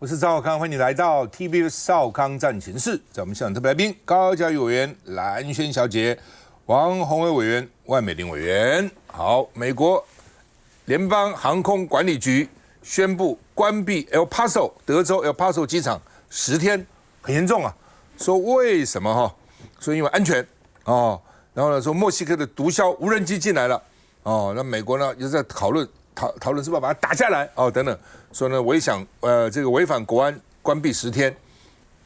我是赵少康，欢迎你来到 TV 少康战情室。在我们现场特别来宾，高嘉瑜委员、蓝轩小姐、王宏伟委员、万美玲委员。好，美国联邦航空管理局宣布关闭 El Paso 德州 El Paso 机场10天，很严重啊。说为什么哈？说因为安全哦。然后呢，说墨西哥的毒枭无人机进来了哦。那美国呢，又在讨论是不是把它打下来哦等等。说呢，这个违反国安关闭10天，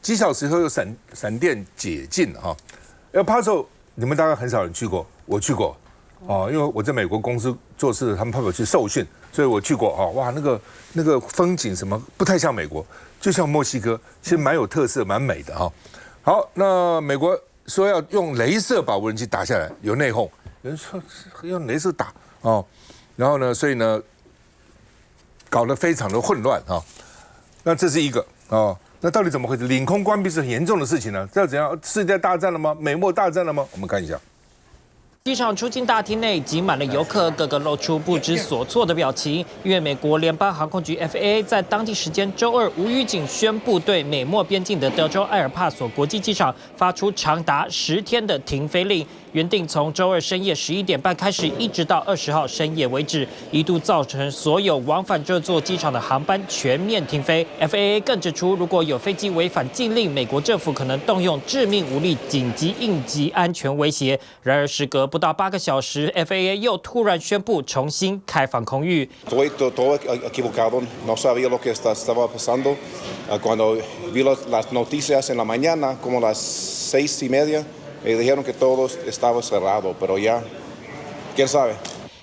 几小时后又闪电解禁哈。El Paso 你们大概很少人去过，我去过哦，因为我在美国公司做事，他们派我去受训，所以我去过哦。哇，那个风景什么不太像美国，就像墨西哥，其实蛮有特色，蛮美的哈。好，那美国说要用雷射把无人机打下来，有内讧，有人说用雷射打哦，然后呢，所以呢，搞得非常的混乱啊。那这是一个哦，那到底怎么回事？领空关闭是很严重的事情呢，这要怎样？世界大战了吗？美墨大战了吗？我们看一下。机场出境大厅内挤满了游客，个个露出不知所措的表情。因为美国联邦航空局 FAA 在当地时间周二无预警宣布，对美墨边境的德州埃尔帕索国际机场发出长达10天的停飞令。原定从周二深夜11点半开始，一直到20号深夜为止，一度造成所有往返这座机场的航班全面停飞。FAA 更指出，如果有飞机违反禁令，美国政府可能动用致命武力紧急应急安全威胁。然而，时隔不到8个小时 ，FAA 又突然宣布重新开放空域。Todo equivocado, no sabía lo que estaba pasando. Cuando vi las noticias en la mañana, como las 6:30. Dijeron que todo estaba cerrado, pero ya, quién sabe.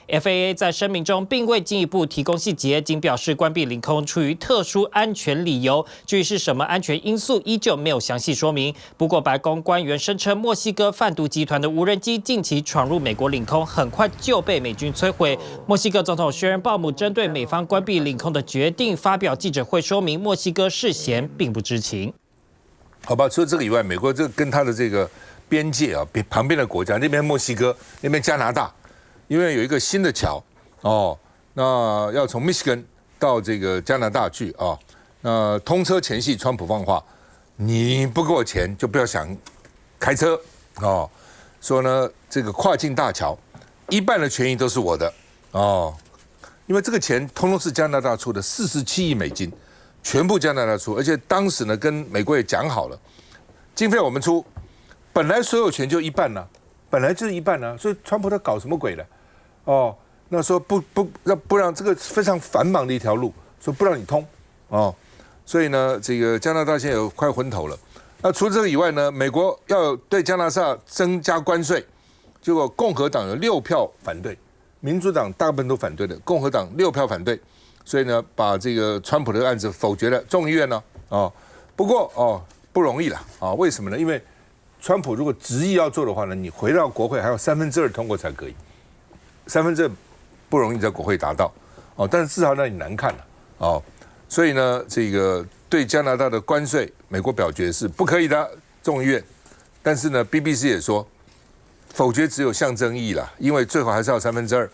FAA 在声明中并未进一步提供细节，仅表示关闭领空出于特殊安全理由。至于是什么安全因素，依旧没有详细说明。不过，白宫官员声称，墨西哥贩毒集团的无人机近期闯入美国领空，很快就被美军摧毁。墨西哥总统薛恩鲍姆针对美方关闭领空的决定发表记者会，说明墨西哥事前并不知情。好吧，除了这个以外，美国这跟他的这个边界啊，旁边的国家，那边墨西哥，那边加拿大，因为有一个新的桥哦，那要从 Michigan 到这个加拿大去啊，那通车前夕，川普放话，你不给我钱就不要想开车哦，说呢这个跨境大桥一半的权益都是我的哦，因为这个钱通通是加拿大出的，47亿美金，全部加拿大出，而且当时呢跟美国也讲好了，经费我们出。本来所有权就一半呢、本来就是一半呢、所以川普他搞什么鬼的？哦，那说不让这个非常繁忙的一条路，说不让你通哦，所以呢，这个加拿大现在有快昏头了。那除了这个以外呢，美国要对加拿大增加关税，结果共和党有6票反对，民主党大部分都反对的，共和党6票反对，所以呢，把这个川普的案子否决了，众议院呢，哦，不过哦不容易了啊、为什么呢？因为川普如果执意要做的话呢，你回到国会还要2/3通过才可以，2/3不容易在国会达到哦，但是至少让你难看了哦，所以呢，这个对加拿大的关税，美国表决是不可以的，众议院，但是呢 ，BBC 也说否决只有象征意义啦，因为最后还是要2/3。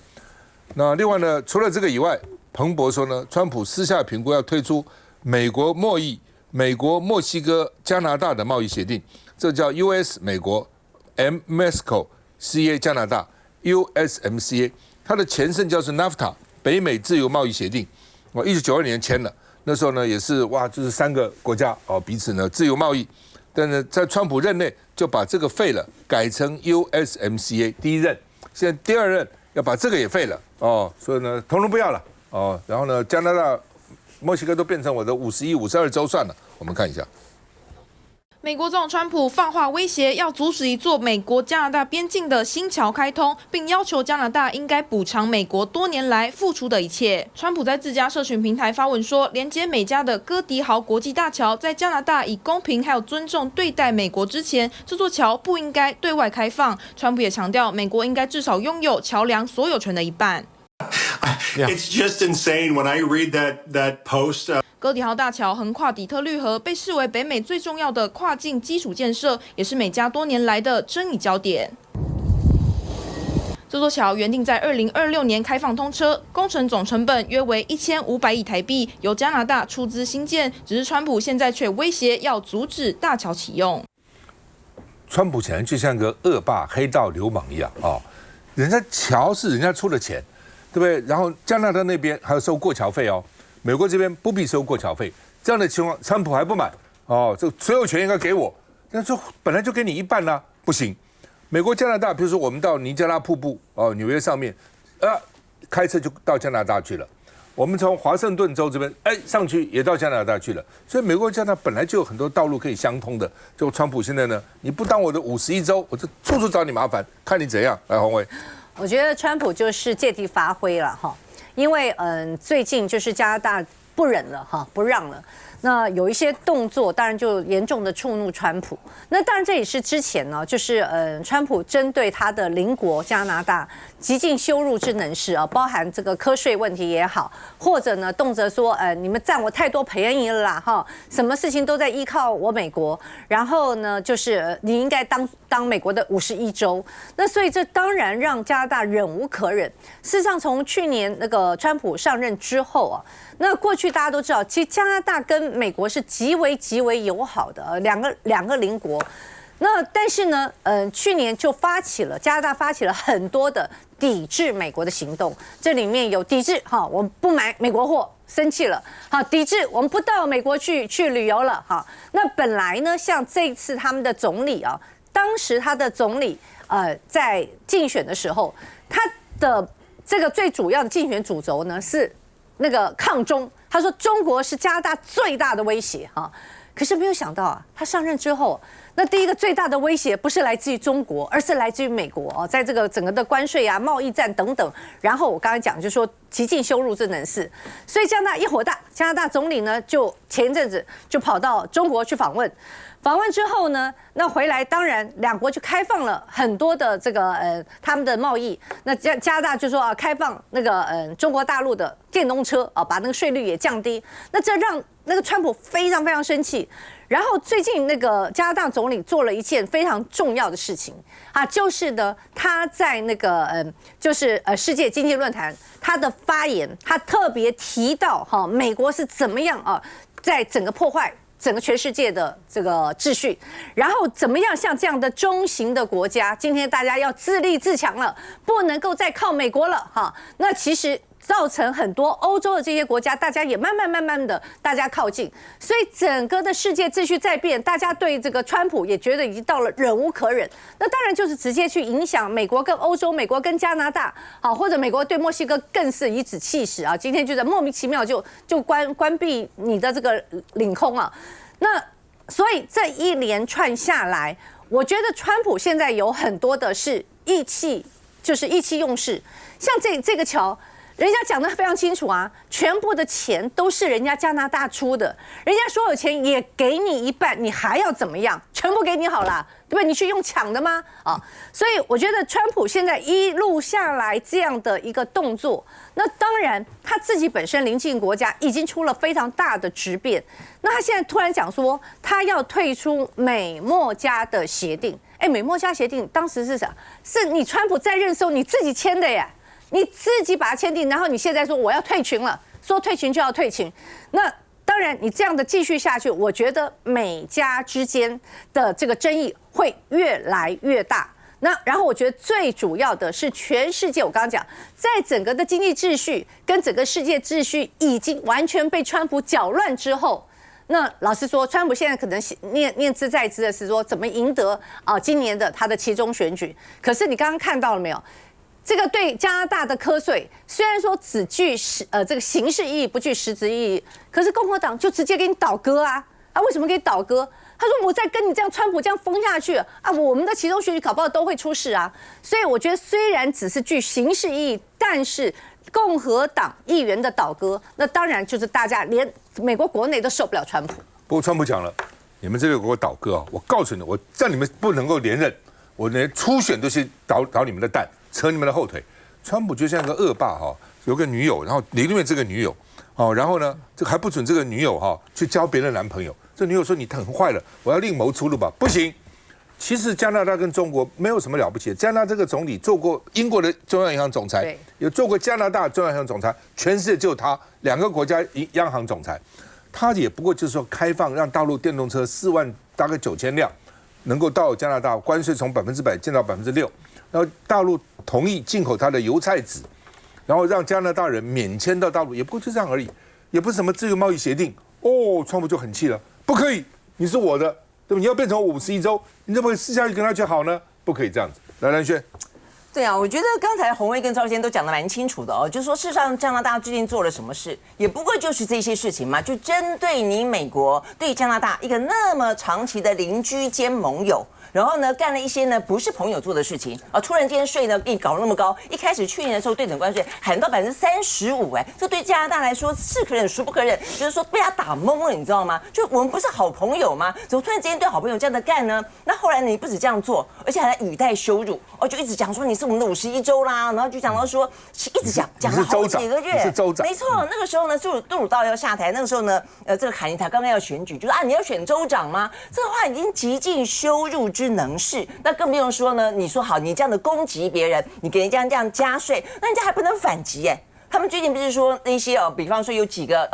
那另外呢，除了这个以外，彭博说呢，川普私下评估要推出美国墨西哥加拿大的贸易协定。这叫 US 美国 Mexico CA 加拿大 USMCA， 它的前身叫是 NAFTA 北美自由贸易协定，我1992年签了，那时候呢也是哇，就是3个国家哦彼此呢自由贸易，但是在川普任内就把这个废了，改成 USMCA 第一任，现在第2任要把这个也废了哦，所以呢统统不要了哦，然后呢加拿大、墨西哥都变成我的51、52州算了，我们看一下。美国总统川普放话威胁，要阻止一座美国加拿大边境的新桥开通，并要求加拿大应该补偿美国多年来付出的一切。川普在自家社群平台发文说，连接美加的哥迪豪国际大桥在加拿大以公平还有尊重对待美国之前，这座桥不应该对外开放。川普也强调，美国应该至少拥有桥梁所有权的一半。It's just insane when I read that post. 哥迪豪大桥横跨底特律河，被视为北美最重要的跨境基础建设，也是美加多年来的争议焦点。这座桥原定在2026年开放通车，工程总成本约为1500亿台币，由加拿大出资兴建。只是川普现在却威胁要阻止大桥启用。川普显然就像个恶霸、黑道、流氓一样人家桥是人家出的钱，对不对？然后加拿大那边还要收过桥费美国这边不必收过桥费，这样的情况，川普还不满这个所有权应该给我，那就本来就给你一半啦，不行。美国、加拿大，比如说我们到尼加拉瀑布纽约上面，开车就到加拿大去了。我们从华盛顿州这边上去也到加拿大去了，所以美国加拿大本来就有很多道路可以相通的。就川普现在呢，你不当我的51州，我就处处找你麻烦，看你怎样。来，洪伟，我觉得川普就是借题发挥了因为最近就是加拿大不忍了不让了。那有一些动作，当然就严重的触怒川普。那当然这也是之前呢，就是川普针对他的邻国加拿大极尽羞辱之能事包含这个课税问题也好，或者呢动辄说你们占我太多便宜了啦什么事情都在依靠我美国，然后呢就是你应该当美国的51州。那所以这当然让加拿大忍无可忍。事实上，从去年那个川普上任之后那过去大家都知道，其实加拿大跟美国是极为友好的两个邻国。那但是呢，去年就加拿大发起了很多的抵制美国的行动，这里面有抵制我们不买美国货，生气了抵制我们不到美国去旅游了那本来呢，像这一次他们的总理当时他的总理在竞选的时候，他的这个最主要的竞选主轴呢是那个抗中，他说中国是加拿大最大的威胁可是没有想到他上任之后，那第一个最大的威胁不是来自于中国，而是来自于美国在这个整个的关税贸易战等等。然后我刚才讲就是说极尽羞辱之能事，所以加拿大一火大，加拿大总理呢就前一阵子就跑到中国去访问。访问之后呢，那回来当然两国就开放了很多的这个他们的贸易。那加拿大就说开放那个中国大陆的电动车把那个税率也降低。那这让那个川普非常生气。然后最近那个加拿大总理做了一件非常重要的事情就是呢他在那个就是世界经济论坛他的发言，他特别提到美国是怎么样在整个破坏整个全世界的这个秩序，然后怎么样像这样的中型的国家，今天大家要自立自强了，不能够再靠美国了那其实造成很多欧洲的这些国家，大家也慢慢的大家靠近，所以整个的世界秩序在变，大家对这个川普也觉得已经到了忍无可忍。那当然就是直接去影响美国跟欧洲，美国跟加拿大或者美国对墨西哥更是颐指气使今天就是莫名其妙就关闭你的这个领空那所以这一连串下来，我觉得川普现在有很多的是意气用事，像这个桥。人家讲得非常清楚全部的钱都是人家加拿大出的，人家所有钱也给你一半，你还要怎么样？全部给你好了，对不对？你去用抢的吗？所以我觉得川普现在一路下来这样的一个动作，那当然他自己本身邻近国家已经出了非常大的质变，那他现在突然讲说他要退出美墨加的协定，美墨加协定当时是啥？是你川普在任的时候你自己签的耶。你自己把它签订，然后你现在说我要退群了，说退群就要退群，那当然你这样的继续下去，我觉得美加之间的这个争议会越来越大。那然后我觉得最主要的是全世界，我刚刚讲，在整个的经济秩序跟整个世界秩序已经完全被川普搅乱之后，那老实说，川普现在可能念之在之的是说怎么赢得今年的他的期中选举。可是你刚刚看到了没有？这个对加拿大的课税，虽然说只具这个形式意义，不具实质意义，可是共和党就直接给你倒戈为什么给你倒戈？他说我再跟你这样川普这样封下去我们的期中选举搞不好都会出事所以我觉得虽然只是具形式意义，但是共和党议员的倒戈，那当然就是大家连美国国内都受不了川普。不过川普讲了，你们这个给我倒戈我告诉你，我让你们不能够连任，我连初选都是倒你们的蛋。扯你们的后腿，川普就像个恶霸有个女友，然后凌虐这个女友然后呢，这还不准这个女友去交别的男朋友。这女友说你很坏了，我要另谋出路吧？不行，其实加拿大跟中国没有什么了不起的。加拿大这个总理做过英国的中央银行总裁对，有做过加拿大中央银行总裁，全世界就他2个国家央行总裁，他也不过就是说开放让大陆电动车4万大概9000辆能够到加拿大，关税从100%降到6%，然后大陆同意进口它的油菜籽，然后让加拿大人免签到大陆，也不过就这样而已，也不是什么自由贸易协定。哦，川普就很气了，不可以，你是我的。对吧？你要变成51州，你怎么可以私下去跟他去好呢？不可以这样子。来，蓝轩，对啊，我觉得刚才洪威跟赵先都讲得蛮清楚的哦，就是说事实上加拿大最近做了什么事，也不过就是这些事情嘛，就针对你美国对加拿大一个那么长期的邻居兼盟友。然后呢，干了一些呢不是朋友做的事情啊！突然间税呢给你搞那么高，一开始去年的时候对等关税喊到35%，哎，这对加拿大来说是可忍孰不可忍，就是说被他打懵了，你知道吗？就我们不是好朋友吗？怎么突然之间对好朋友这样的干呢？那后来呢，你不止这样做，而且还语带羞辱哦，就一直讲说你是我们的51州啦，然后就讲到说一直讲了好几个月，你是州长，没错，那个时候呢，杜鲁道要下台，那个时候呢，这个卡尼塔刚刚要选举，就是你要选州长吗？这个话已经极尽羞辱之能事，那更不用说呢。你说好，你这样的攻击别人，你给人家这样加税，那人家还不能反击耶。他们最近不是说那些比方说有几个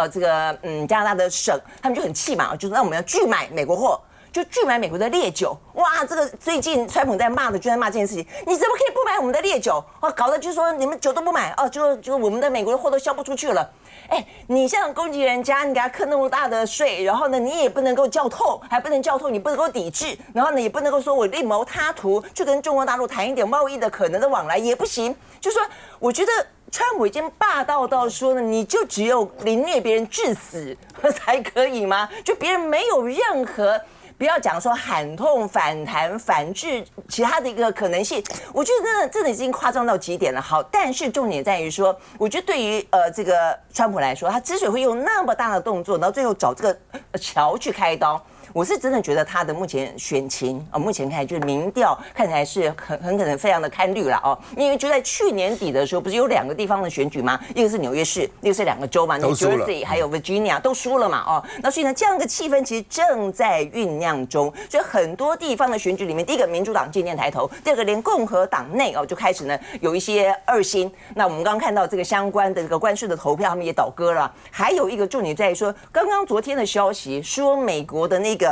加拿大的省，他们就很气嘛，就是那我们要拒买美国货。就拒买美国的烈酒，哇！这个最近川普在骂的，就在骂这件事情。你怎么可以不买我们的烈酒？哦，搞得就是说你们酒都不买哦，就我们的美国的货都销不出去了。哎，你这样攻击人家，你给他课那么大的税，然后呢，你也不能够叫透，还不能叫透，你不能够抵制，然后呢，也不能够说我另谋他途去跟中国大陆谈一点贸易的可能的往来，也不行。就说我觉得川普已经霸道到说呢，你就只有凌虐别人致死才可以吗？就别人没有任何。不要讲说喊痛、反弹、反制其他的一个可能性，我觉得真的已经夸张到极点了。好，但是重点在于说，我觉得对于这个川普来说，他之所以会用那么大的动作，然后最后找这个桥去开刀。我是真的觉得他的目前选情目前看就是民调看起来是很可能非常的看绿了哦，因为就在去年底的时候，不是有2个地方的选举吗？一个是纽约市，一个是2个州嘛， New Jersey 还有 Virginia 都输了嘛哦，那所以呢，这样一个气氛其实正在酝酿中，所以很多地方的选举里面，第一个民主党渐渐抬头，第二个连共和党内就开始呢有一些二心。那我们刚刚看到这个相关的这个关税的投票，他们也倒戈了。还有一个重点在于说，刚刚昨天的消息说美国的那个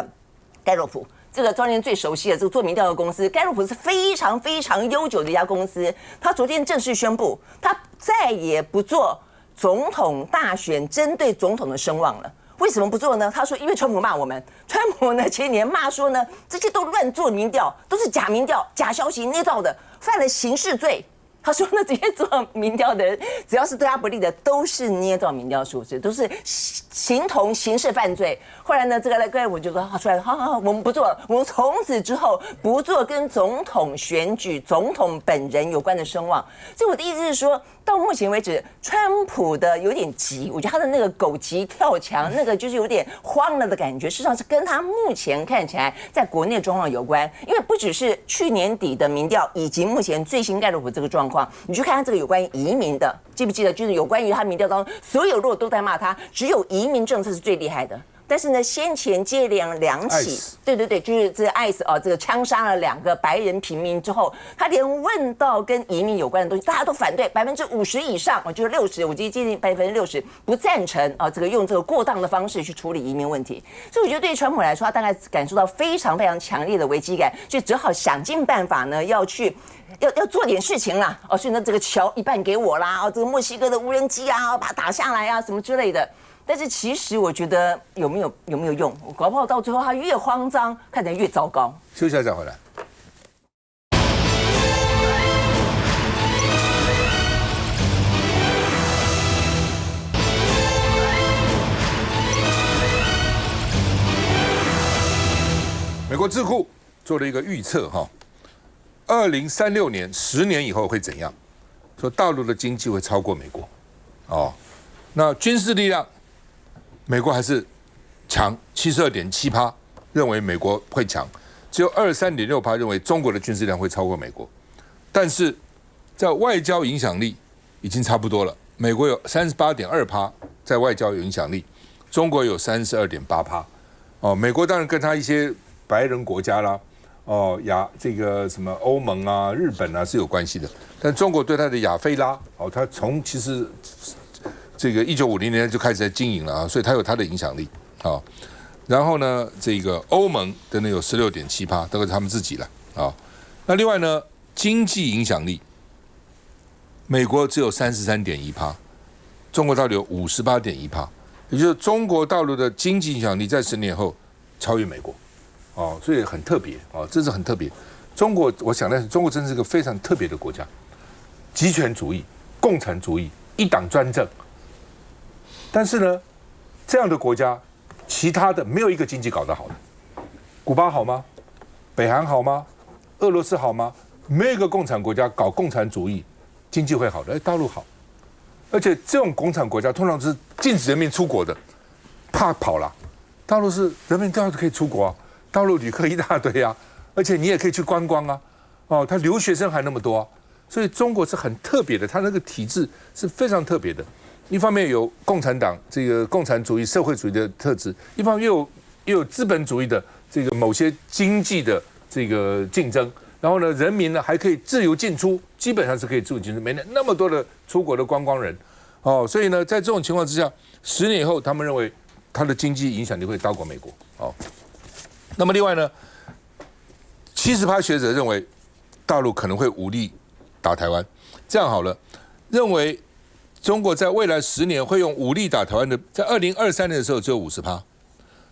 盖洛普，这个庄年最熟悉的这个做民调的公司，盖洛普是非常非常悠久的一家公司。他昨天正式宣布，他再也不做总统大选针对总统的声望了。为什么不做呢？他说，因为川普骂我们，川普呢前年骂说呢，这些都乱做民调，都是假民调、假消息捏造的，犯了刑事罪。他说呢，这些做民调的人，只要是对他不利的，都是捏造民调数字，都是形同刑事犯罪。后来呢，这个我就说出来，好，我们不做了，我们从此之后不做跟总统选举、总统本人有关的声望。所以我的意思是说，到目前为止，川普的有点急，我觉得他的那个狗急跳墙，那个就是有点慌了的感觉，事实上是跟他目前看起来在国内状况有关。因为不只是去年底的民调，以及目前最新盖洛普这个状况。你去看看这个有关于移民的，记不记得？就是有关于他民调当中，所有如果都在骂他，只有移民政策是最厉害的。但是呢，先前接连2起，对，就是这个 ICE 这个枪杀了2个白人平民之后，他连问到跟移民有关的东西，大家都反对，50%以上，就是60%，我记得接近60%不赞成这个用这个过当的方式去处理移民问题。所以我觉得对于川普来说，他大概感受到非常非常强烈的危机感，所以只好想尽办法呢，要做点事情啦，所以呢，这个桥一半给我啦，这个墨西哥的无人机啊，把它打下来啊，什么之类的。但是其实我觉得有没有用？搞不好到最后他越慌张，看起来越糟糕。休息一下再回来。美国智库做了一个预测2036年10年以后会怎样？说大陆的经济会超过美国，那军事力量。美国还是强，72.7%认为美国会强，只有23.6%认为中国的军事力量会超过美国。但是在外交影响力已经差不多了，美国有38.2%在外交有影响力，中国有32.8%。美国当然跟他一些白人国家啦，这个什么欧盟啊、日本啊是有关系的，但中国对它的亚非拉它从其实这个1950年就开始在经营了啊，所以它有它的影响力啊。然后呢，这个欧盟的呢有16.7%，这个是他们自己了啊。那另外呢，经济影响力，美国只有33.1%，中国大陆有58.1%，也就是中国大陆的经济影响力在10年后超越美国。所以很特别这是很特别。中国，我想的是，中国真是个非常特别的国家，极权主义、共产主义、一党专政。但是呢，这样的国家，其他的没有一个经济搞得好的。古巴好吗？北韩好吗？俄罗斯好吗？没有一个共产国家搞共产主义，经济会好的。大陆好，而且这种共产国家通常是禁止人民出国的，怕跑了。大陆是人民都可以出国啊。大陆旅客一大堆啊，而且你也可以去观光啊，他留学生还那么多啊，所以中国是很特别的，它那个体制是非常特别的。一方面有共产党这个共产主义、社会主义的特质，一方面又有资本主义的这个某些经济的这个竞争。然后呢，人民呢还可以自由进出，基本上是可以自由进出，没那么多的出国的观光人，所以呢，在这种情况之下，10年以后，他们认为它的经济影响力会高过美国，那么另外呢，70%学者认为大陆可能会武力打台湾。这样好了，认为中国在未来10年会用武力打台湾的，在2023年的时候只有50%，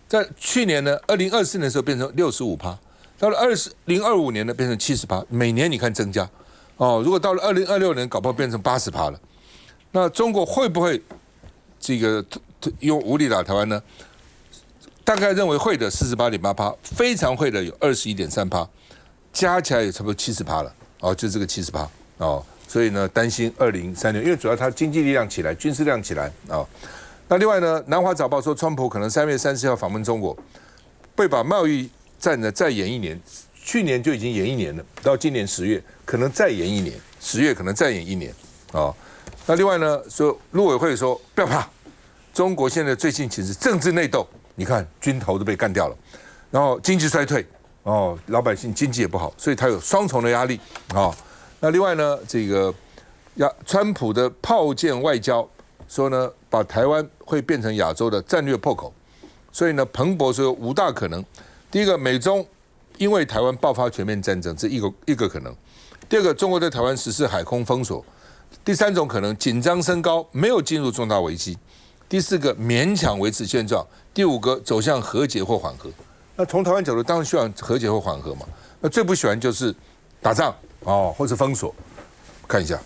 在去年呢，2024年的时候变成65%，到了2025年呢变成70%，每年你看增加。如果到了2026年，搞不好变成80%了。那中国会不会这个用武力打台湾呢？大概认为会的48.8%，非常会的有21.3%，加起来也差不多70%了。就这个70%所以呢，担心2036年，因为主要它经济力量起来，军事力量起来那另外呢，南华早报说，川普可能3月30号访问中国，会把贸易战呢再延1年，去年就已经延1年了，到今年10月可能再延1年，10月可能再延1年那另外呢，说陆委会说不要怕，中国现在最近其实政治内斗。你看，军头都被干掉了，然后经济衰退，老百姓经济也不好，所以他有双重的压力那另外呢，这个川普的炮舰外交说呢，把台湾会变成亚洲的战略破口，所以呢，彭博说有5大可能。第一个，美中因为台湾爆发全面战争，这一个可能；第二个，中国对台湾实施海空封锁；第三种可能，紧张升高，没有进入重大危机；第四个，勉强维持现状。第5个，走向和解或缓和。那从台湾角度，当然希望和解或缓和嘛。那最不喜欢就是打仗或是封锁。看一下。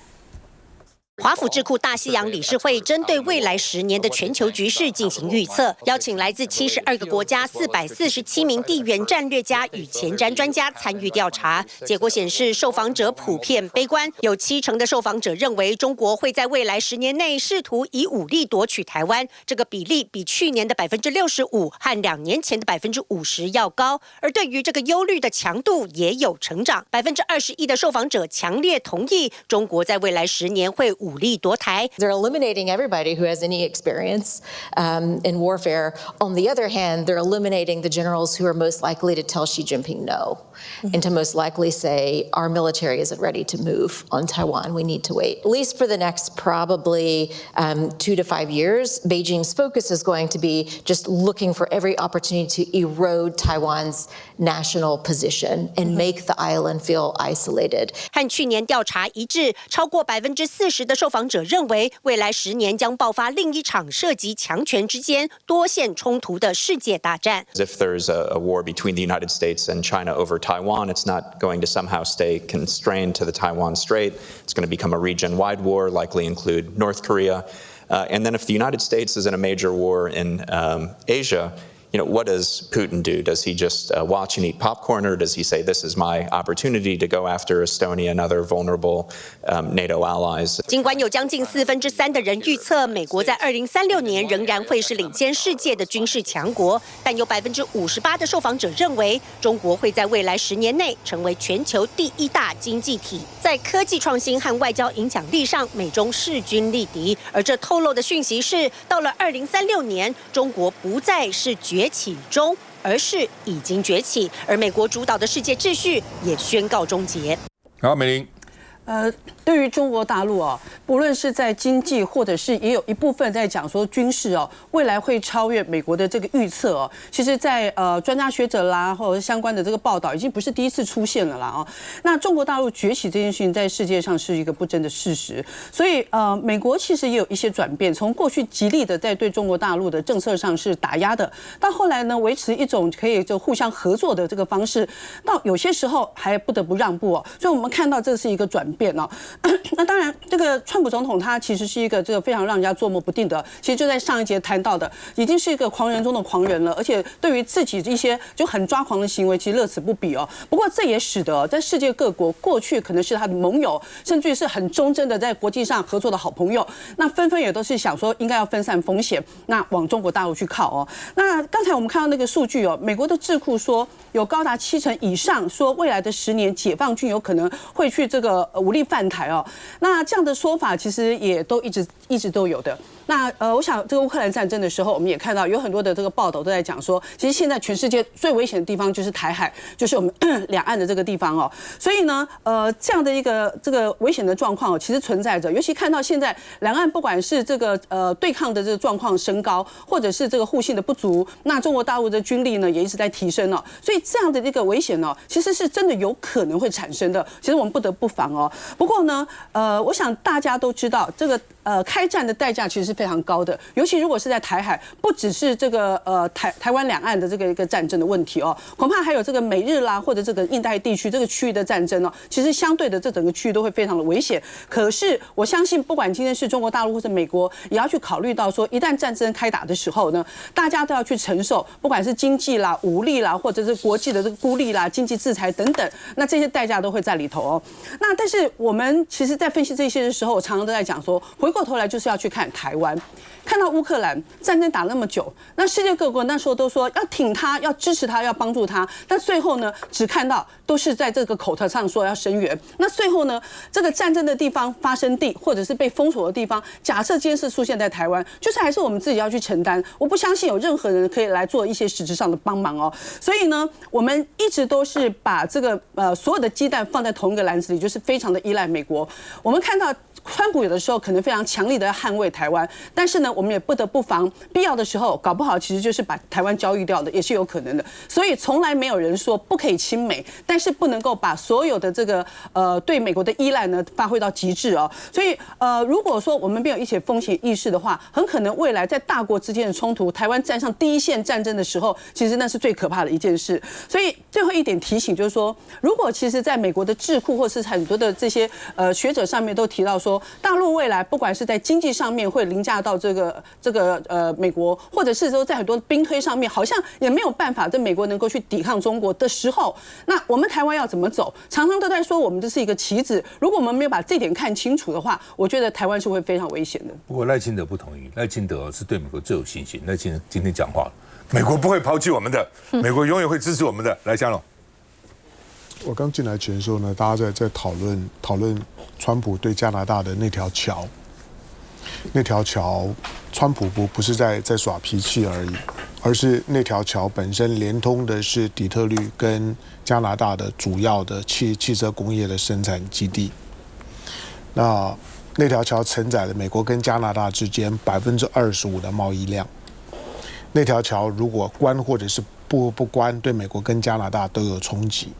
华府智库大西洋理事会针对未来10年的全球局势进行预测，邀请来自72个国家447名地缘战略家与前瞻专家参与调查。结果显示，受访者普遍悲观，有70%的受访者认为中国会在未来10年内试图以武力夺取台湾，这个比例比去年的65%和2年前的50%要高。而对于这个忧虑的强度也有成长，21%的受访者强烈同意中国在未来10年会武力夺台。 They're eliminating everybody who has any experience in warfare. On the other hand, they're eliminating the generals who are most likely to tell Xi Jinping no, and to most likely say, our military isn't ready to move on Taiwan. We need to wait. At least for the next probably 2 to 5 years, Beijing's focus is going to be just looking for every opportunity to erode Taiwan's national position and make the island feel isolated. 和去年调查一致，超过40%的受访者认为，未来10年将爆发另一场涉及强权之间多线冲突的世界大战。If there's a war between the United States and China over Taiwan, it's not going to somehow stay constrained to the Taiwan Strait. It's going to become a region-wide war, likely include North Korea. And then if the United States is in a major war in Asia, what does Putin do? Does he just watch and eat popcorn, or does he say, this is my opportunity to go after Estonia and other vulnerable NATO allies? 尽管有将近3%的人预测美国在2036年仍然会是领先世界的军事强国，但有58%的受访者认为中国会在未来10年内成为全球第1大经济体。在科技创新和外交影响力上，美中势均力敌。而这透露的讯息是，到了2036年，中国不再是崛起中而是已经崛起，而美国主导的世界秩序也宣告终结。好，美玲。对于中国大陆哦，不论是在经济，或者是也有一部分在讲说军事哦，未来会超越美国的这个预测哦。其实在，专家学者啦，或者是相关的这个报道，已经不是第一次出现了啦哦。那中国大陆崛起这件事情，在世界上是一个不争的事实。所以美国其实也有一些转变，从过去极力的在对中国大陆的政策上是打压的，到后来呢，维持一种可以就互相合作的这个方式，到有些时候还不得不让步哦。所以我们看到这是一个转变哦。那当然，这个川普总统他其实是一个这个非常让人家捉摸不定的。其实就在上一节谈到的，已经是一个狂人中的狂人了，而且对于自己一些就很抓狂的行为，其实乐此不疲哦。不过这也使得在世界各国过去可能是他的盟友，甚至于是很忠贞的在国际上合作的好朋友，那纷纷也都是想说应该要分散风险，那往中国大陆去靠哦。那刚才我们看到那个数据哦，美国的智库说有高达70%以上说未来的10年解放军有可能会去这个武力犯台哦。那这样的说法其实也都一直都有的。那我想这个乌克兰战争的时候，我们也看到有很多的这个报道都在讲说，其实现在全世界最危险的地方就是台海，就是我们两岸的这个地方哦。所以呢，这样的一个这个危险的状况哦，其实存在着。尤其看到现在两岸不管是这个对抗的这个状况升高，或者是这个互信的不足，那中国大陆的军力呢也一直在提升哦。所以这样的一个危险哦，其实是真的有可能会产生的。其实我们不得不防哦。不过呢，我想大家都知道这个。开战的代价其实是非常高的，尤其如果是在台海，不只是这个台湾两岸的这个一个战争的问题哦，恐怕还有这个美日啦，或者这个印太地区这个区域的战争哦，其实相对的这整个区域都会非常的危险。可是我相信，不管今天是中国大陆或者美国，也要去考虑到说，一旦战争开打的时候呢，大家都要去承受，不管是经济啦、武力啦，或者是国际的这个孤立啦、经济制裁等等，那这些代价都会在里头哦。那但是我们其实在分析这些的时候，我常常都在讲说，回过头来就是要去看台湾，看到乌克兰战争打那么久，那世界各国那时候都说要挺他，要支持他，要帮助他，但最后呢，只看到都是在这个口头上说要声援。那最后呢，这个战争的地方发生地或者是被封锁的地方，假设今天是出现在台湾，就是还是我们自己要去承担。我不相信有任何人可以来做一些实质上的帮忙哦。所以呢，我们一直都是把这个所有的鸡蛋放在同一个篮子里，就是非常的依赖美国。我们看到。川普有的时候可能非常强力的捍卫台湾，但是呢，我们也不得不防，必要的时候，搞不好其实就是把台湾交易掉的，也是有可能的。所以从来没有人说不可以亲美，但是不能够把所有的这个对美国的依赖呢发挥到极致哦。所以如果说我们没有一些风险意识的话，很可能未来在大国之间的冲突，台湾站上第一线战争的时候，其实那是最可怕的一件事。所以最后一点提醒就是说，如果其实在美国的智库或是很多的这些学者上面都提到说。大陆未来不管是在经济上面会凌驾到这个美国，或者是说在很多兵推上面，好像也没有办法在美国能够去抵抗中国的时候，那我们台湾要怎么走？常常都在说我们这是一个棋子，如果我们没有把这点看清楚的话，我觉得台湾是会非常危险的。不过赖清德不同意，赖清德是对美国最有信心。赖清德今天讲话了，美国不会抛弃我们的，美国永远会支持我们的。来，江龙。我刚进来前的时候呢，大家在讨论川普对加拿大的那条桥，那条桥，川普不是在耍脾气而已，而是那条桥本身连通的是底特律跟加拿大的主要的汽车工业的生产基地。那条桥承载了美国跟加拿大之间25%的贸易量。那条桥如果关或者是不关，对美国跟加拿大都有冲击。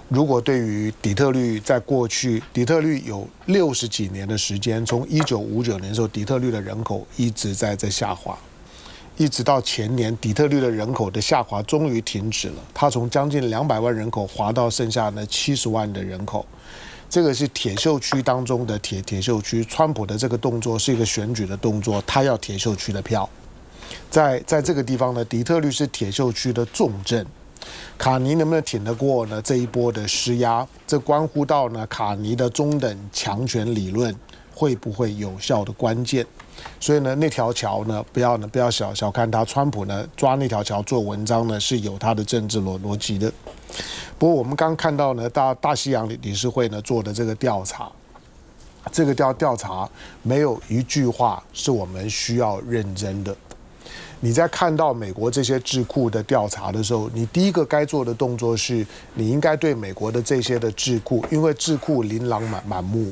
如果对于底特律，在过去底特律有60几年的时间，从1959年的时候，底特律的人口一直在下滑，一直到前年，底特律的人口的下滑终于停止了，它从将近200万人口滑到剩下的70万的人口。这个是铁锈区当中的铁锈区，川普的这个动作是一个选举的动作，他要铁锈区的票。在这个地方呢，底特律是铁锈区的重镇。卡尼能不能挺得过呢这一波的施压？这关乎到呢卡尼的中等强权理论会不会有效的关键。所以呢，那条桥呢，不要小看他，川普呢抓那条桥做文章呢是有他的政治逻辑的。不过我们刚看到呢，大西洋理事会呢做的这个调查，这个调查没有一句话是我们需要认真的。你在看到美国这些智库的调查的时候，你第一个该做的动作是，你应该对美国的这些的智库，因为智库琳琅满目，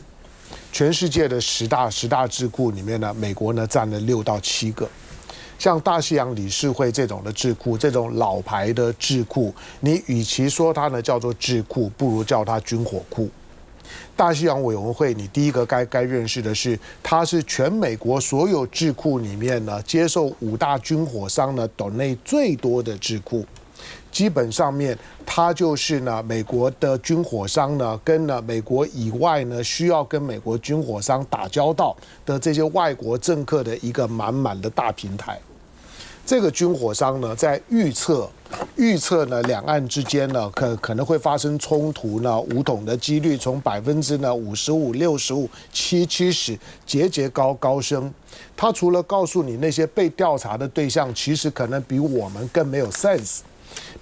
全世界的十大智库里面呢，美国呢占了6到7个。像大西洋理事会这种的智库，这种老牌的智库，你与其说它呢叫做智库，不如叫它军火库。大西洋委员会，你第一个该认识的是，它是全美国所有智库里面呢，接受5大军火商呢donate最多的智库。基本上面，它就是呢美国的军火商呢，跟呢美国以外呢需要跟美国军火商打交道的这些外国政客的一个满的大平台。这个军火商呢，在预测呢两岸之间呢可能会发生冲突呢，武统的几率从55%、65%、65%、70%节高升。他除了告诉你那些被调查的对象，其实可能比我们更没有 sense，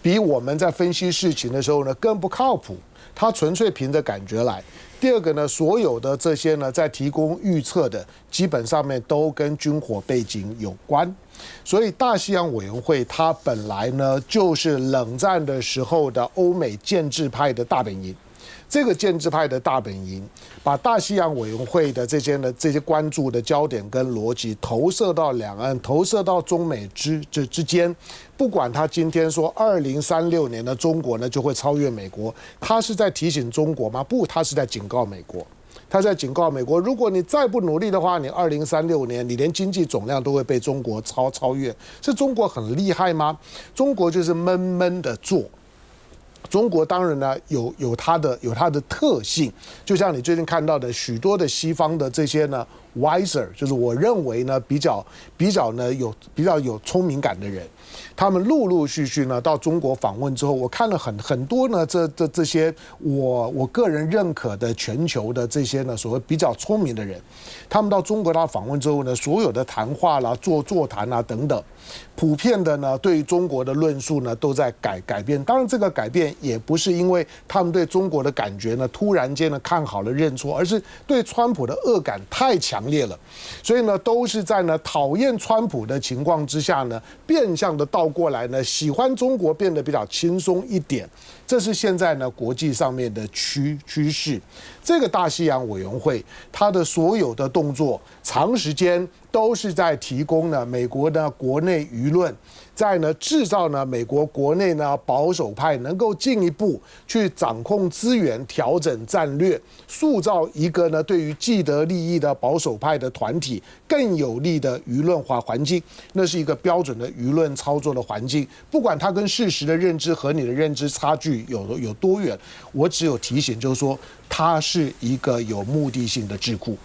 比我们在分析事情的时候呢更不靠谱。他纯粹凭着感觉来。第二个呢，所有的这些呢，在提供预测的，基本上面都跟军火背景有关。所以大西洋委员会它本来呢就是冷战的时候的欧美建制派的大本营。这个建制派的大本营，把大西洋委员会的这些关注的焦点跟逻辑投射到两岸，投射到中美之间。不管他今天说2036年的中国呢就会超越美国，他是在提醒中国吗？不，他是在警告美国。他在警告美国，如果你再不努力的话，你2036年你连经济总量都会被中国超越。是中国很厉害吗？中国就是闷的做。中国当然呢有它的特性，就像你最近看到的许多的西方的这些呢 wiser， 就是我认为呢比较有聪明感的人，他们陆续呢到中国访问之后，我看了很多呢这些我个人认可的全球的这些呢所谓比较聪明的人，他们到中国访问之后呢，所有的谈话啦、座谈啊等等，普遍的呢对于中国的论述呢都在改变。当然这个改变也不是因为他们对中国的感觉呢突然间呢看好了认错，而是对川普的恶感太强烈了，所以呢都是在呢讨厌川普的情况之下呢，变相的倒过来呢喜欢中国变得比较轻松一点。这是现在呢国际上面的趋势。这个大西洋委员会它的所有的动作，长时间都是在提供呢美国的国内舆论，在呢制造呢美国国内呢保守派能够进一步去掌控资源、调整战略，塑造一个呢对于既得利益的保守派的团体更有利的舆论化环境。那是一个标准的舆论操作的环境，不管它跟事实的认知和你的认知差距有多远，我只有提醒，就是说它是一个有目的性的智库。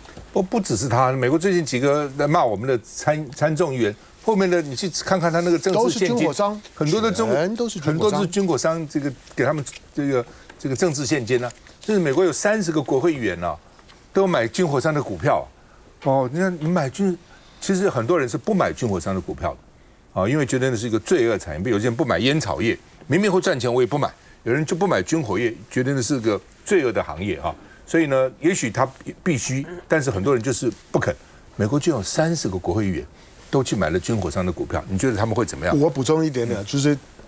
不只是他，美国最近几个在骂我们的参众议员，后面的你去看看他那个政治现金，都是军火商，很多的很多是军火商，这个给他们这个政治现金呢、啊。就是美国有30个国会议员啊，都买军火商的股票。哦，你看你买其实很多人是不买军火商的股票的，啊，因为觉得那是一个罪恶产业。有些人不买烟草业，明明会赚钱我也不买；有人就不买军火业，觉得那是个罪恶的行业啊。所以呢，也许他必须，但是很多人就是不肯。美国就有30个国会议员都去买了军火商的股票，你觉得他们会怎么样？我补充一点点，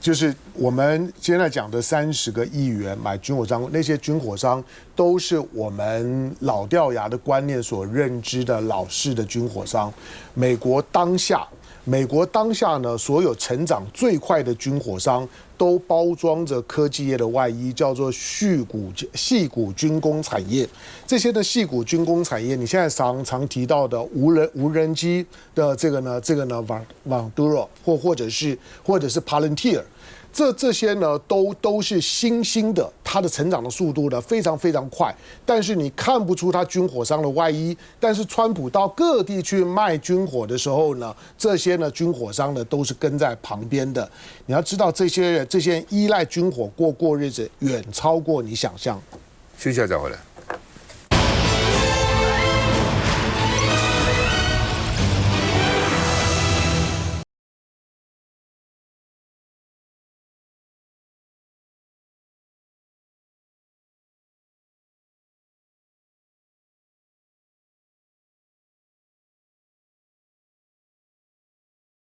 就是我们现在讲的30个议员买军火商，那些军火商都是我们老掉牙的观念所认知的老式的军火商。美国当下呢，所有成长最快的军火商都包装着科技业的外衣，叫做矽谷军工产业。这些的矽谷军工产业，你现在常提到的无人机的这个呢 Vanduro 或者是 Palantir。这些呢都是新兴的，它的成长的速度呢非常快，但是你看不出它军火商的外衣。但是川普到各地去卖军火的时候呢，这些呢军火商呢都是跟在旁边的。你要知道，这些依赖军火过日子，远超过你想象。休息一下再回来。